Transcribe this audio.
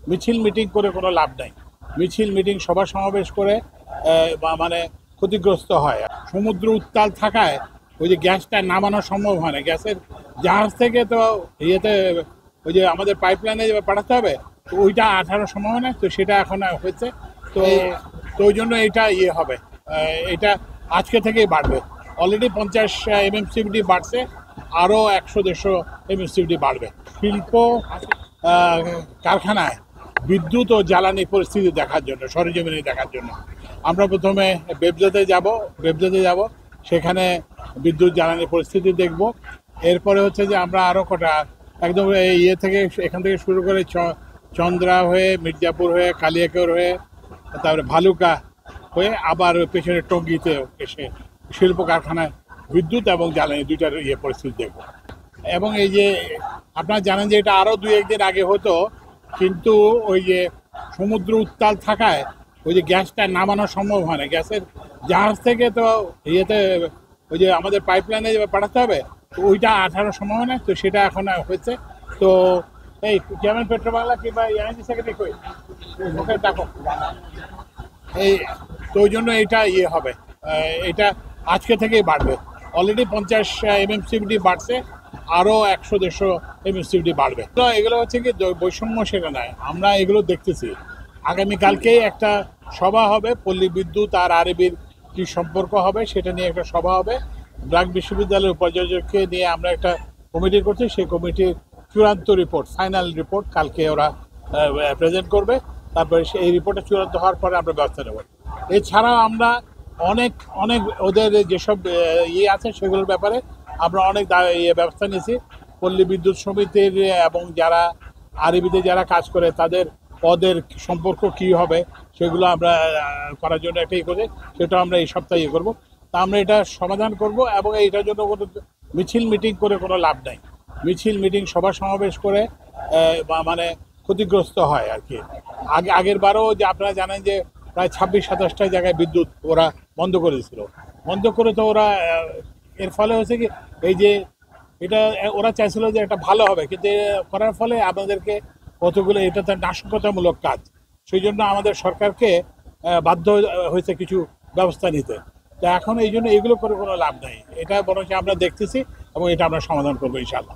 মিছিল মিটিং করে কোনো লাভ নাই। মিছিল মিটিং সভা সমাবেশ করে মানে ক্ষতিগ্রস্ত হয়। সমুদ্র উত্তাল থাকায় ওই যে গ্যাসটা নামানো সম্ভব হয় না। গ্যাসের জাহাজ থেকে তো ইয়েতে ওই যে আমাদের পাইপলাইনে পাঠাতে হবে, তো ওইটা আঠারো সম্ভব না, তো সেটা এখন হয়েছে। তো তো ওই জন্য এটা ইয়ে হবে, এটা আজকে থেকেই বাড়বে। অলরেডি 50 MMCD বাড়ছে, আরও 100-150 MMCD বাড়বে। শিল্প কারখানায় বিদ্যুৎ ও জ্বালানি পরিস্থিতি দেখার জন্য, সরেজমিনে দেখার জন্য আমরা প্রথমে বেবজাতে যাব, সেখানে বিদ্যুৎ জ্বালানি পরিস্থিতি দেখব। এরপরে হচ্ছে যে আমরা আরও কটা একদম ইয়ে থেকে, এখান থেকে শুরু করে চন্দ্রা হয়ে, মির্জাপুর হয়ে, কালিয়াকৈর হয়ে, তারপরে ভালুকা হয়ে আবার পেছনে টঙ্গীতে এসে শিল্প কারখানায় বিদ্যুৎ এবং জ্বালানি দুইটার ইয়ে পরিস্থিতি দেখব। এবং এই যে আপনারা জানেন যে এটা আরও 2-1 দিন আগে হতো, কিন্তু ওই যে সমুদ্র উত্তাল থাকায় ওই যে গ্যাসটা নামানো সম্ভব হয় না। গ্যাসের জাহাজ থেকে তো ইয়েতে ওই যে আমাদের পাইপলাইনে পাঠাতে হবে, তো ওইটা 18 সম্ভব না, তো সেটা এখন হয়েছে। তো এই চেয়ারম্যান পেট্রোবাংলা কিংবা এনআইজি সেক্রেটারি কই, ওকে ডাকো। এই তো ওই জন্য এটা ইয়ে হবে, এটা আজকে থেকেই বাড়বে। অলরেডি 50 MMCD বাড়ছে, আরও 100-150 MMCD বাড়বে। তো এগুলো হচ্ছে কি বৈষম্য, সেটা নয়, আমরা এগুলো দেখতেছি। আগামীকালকেই একটা সভা হবে, পল্লী বিদ্যুৎ আর আরএবির কি সম্পর্ক হবে সেটা নিয়ে একটা সভা হবে। ব্র্যাক বিশ্ববিদ্যালয়ের উপাচার্যকে নিয়ে আমরা একটা কমিটি করছি, সেই কমিটির চূড়ান্ত রিপোর্ট, ফাইনাল রিপোর্ট কালকে ওরা প্রেজেন্ট করবে। তারপরে এই রিপোর্টটা চূড়ান্ত হওয়ার পরে আমরা ব্যবস্থা নেব। এছাড়াও আমরা অনেক অনেক ওদের যেসব ইয়ে আছে সেগুলোর ব্যাপারে আমরা অনেক ব্যবস্থা নিয়েছি। পল্লী বিদ্যুৎ সমিতির এবং যারা আরএবিতে যারা কাজ করে তাদের পদের সম্পর্ক কী হবে সেগুলো আমরা করার জন্য একটা ইয়ে করে, সেটা আমরা এই সপ্তাহে ইয়ে করবো। তা আমরা এটা সমাধান করব, এবং এইটার জন্য কোনো মিছিল মিটিং করে কোনো লাভ নাই। মিছিল মিটিং সভা সমাবেশ করে মানে ক্ষতিগ্রস্ত হয় আর কি। আগের বারও যে আপনারা জানেন যে প্রায় 26-27টা জায়গায় বিদ্যুৎ ওরা বন্ধ করে দিয়েছিল। বন্ধ করে তো ওরা এর ফলে হচ্ছে কি, এই যে এটা ওরা চাইছিল যে এটা ভালো হবে, কিন্তু করার ফলে আমাদেরকে কতগুলো, এটা তো নাশকতামূলক কাজ, সেই জন্য আমাদের সরকারকে বাধ্য হয়েছে কিছু ব্যবস্থা নিতে। তো এখন এই জন্য এগুলো করে কোনো লাভ নাই, এটা বরং আমরা দেখতেছি এবং এটা আমরা সমাধান করবো ইনশাআল্লাহ।